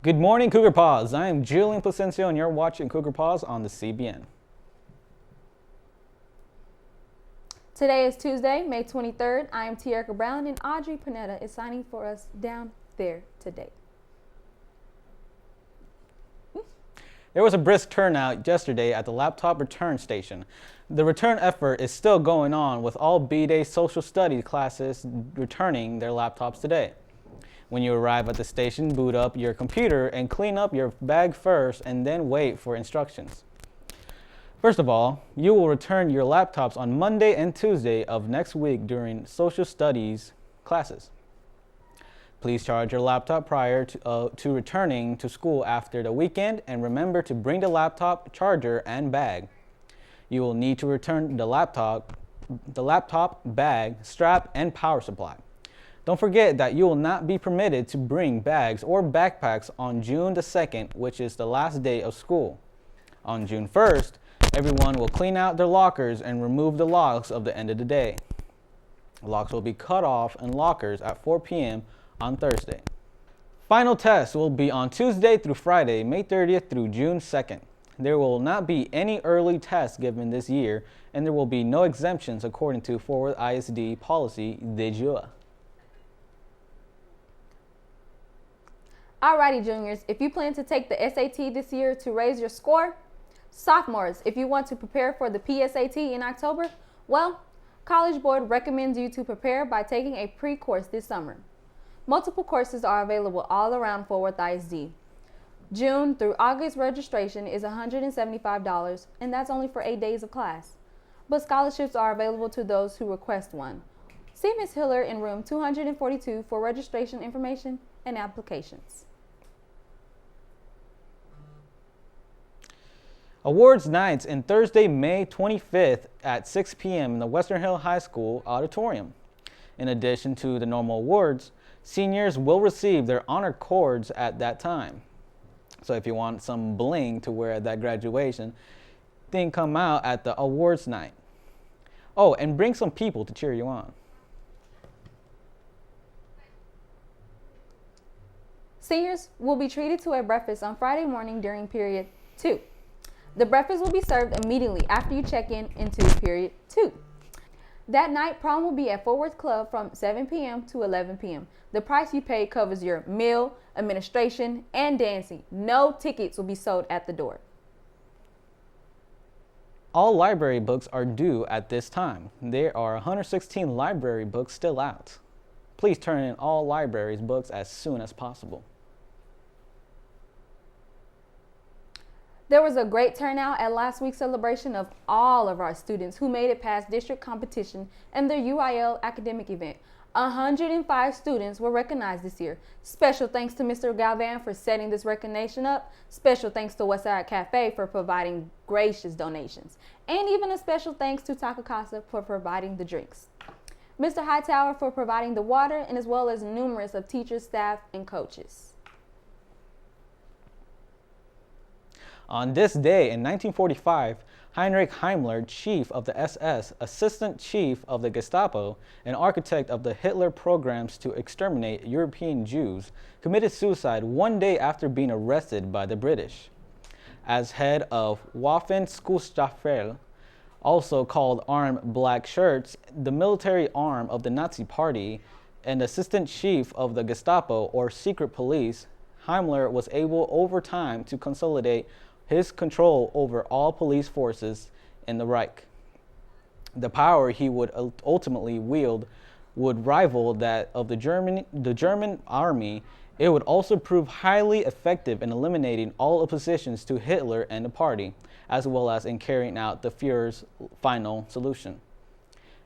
Good morning, Cougar Pause. I am Julian Placencio, and you're watching Cougar Pause on the CBN. Today is Tuesday, May 23rd. I am Tierica Brown, and Audrey Panetta is signing for us down there today. There was a brisk turnout yesterday at the laptop return station. The return effort is still going on, with all B-Day social studies classes returning their laptops today. When you arrive at the station, boot up your computer and clean up your bag first, and then wait for instructions. First of all, you will return your laptops on Monday and Tuesday of next week during social studies classes. Please charge your laptop prior to returning to school after the weekend, and remember to bring the laptop, charger, and bag. You will need to return the laptop, bag, strap, and power supply. Don't forget that you will not be permitted to bring bags or backpacks on June the 2nd, which is the last day of school. On June 1st, everyone will clean out their lockers and remove the locks of the end of the day. Locks will be cut off in lockers at 4 p.m. on Thursday. Final tests will be on Tuesday through Friday, May 30th through June 2nd. There will not be any early tests given this year, and there will be no exemptions according to Forward ISD policy de jure. Alrighty, juniors, if you plan to take the SAT this year to raise your score, sophomores, if you want to prepare for the PSAT in October, well, College Board recommends you to prepare by taking a pre-course this summer. Multiple courses are available all around Forward ISD. June through August registration is $175, and that's only for 8 days of class. But scholarships are available to those who request one. See Ms. Hiller in room 242 for registration information and applications. Awards nights in Thursday, May 25th at 6 p.m. in the Western Hill High School auditorium. In addition to the normal awards, seniors will receive their honor cords at that time. So if you want some bling to wear at that graduation, then come out at the awards night. Oh, and bring some people to cheer you on. Seniors will be treated to a breakfast on Friday morning during period 2. The breakfast will be served immediately after you check in into period 2. That night, prom will be at Forward Club from 7 p.m. to 11 p.m. The price you pay covers your meal, administration, and dancing. No tickets will be sold at the door. All library books are due at this time. There are 116 library books still out. Please turn in all libraries' books as soon as possible. There was a great turnout at last week's celebration of all of our students who made it past district competition and their UIL academic event. 105 students were recognized this year. Special thanks to Mr. Galvan for setting this recognition up. Special thanks to Westside Cafe for providing gracious donations. And even a special thanks to Taka Casa for providing the drinks. Mr. Hightower for providing the water, and as well as numerous of teachers, staff, and coaches. On this day in 1945, Heinrich Himmler, chief of the SS, assistant chief of the Gestapo, and architect of the Hitler programs to exterminate European Jews, committed suicide 1 day after being arrested by the British. As head of Waffenschutz, also called Armed Black Shirts, the military arm of the Nazi Party, and assistant chief of the Gestapo, or secret police, Himmler was able over time to consolidate his control over all police forces in the Reich. The power he would ultimately wield would rival that of the German army. It would also prove highly effective in eliminating all oppositions to Hitler and the party, as well as in carrying out the Führer's final solution.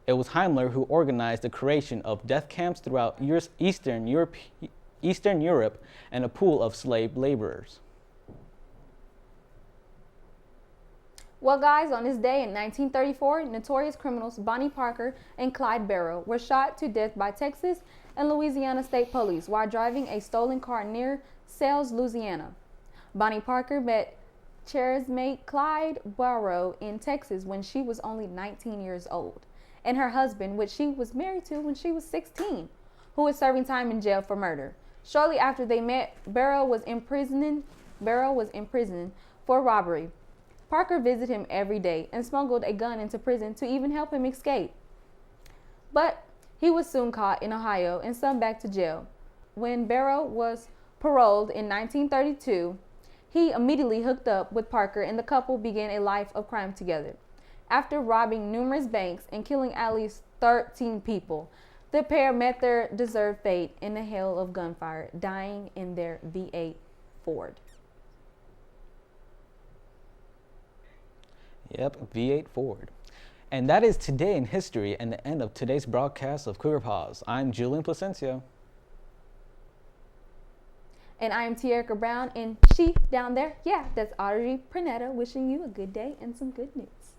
It was Himmler who organized the creation of death camps throughout Eastern Europe and a pool of slave laborers. Well, guys, on this day in 1934, notorious criminals Bonnie Parker and Clyde Barrow were shot to death by Texas and Louisiana State Police while driving a stolen car near Sales, Louisiana. Bonnie Parker met charismate Clyde Barrow in Texas when she was only 19 years old, and her husband, which she was married to when she was 16, who was serving time in jail for murder. Shortly after they met, Barrow was imprisoned for robbery. Parker visited him every day and smuggled a gun into prison to even help him escape. But he was soon caught in Ohio and sent back to jail. When Barrow was paroled in 1932, he immediately hooked up with Parker and the couple began a life of crime together. After robbing numerous banks and killing at least 13 people, the pair met their deserved fate in a hail of gunfire, dying in their V8 Ford. Yep, V8 Ford. And that is Today in History and the end of today's broadcast of Cougar Pause. I'm Julian Placencio. And I am Tierica Brown, and she down there, yeah, that's Audrey Pernetta, wishing you a good day and some good news.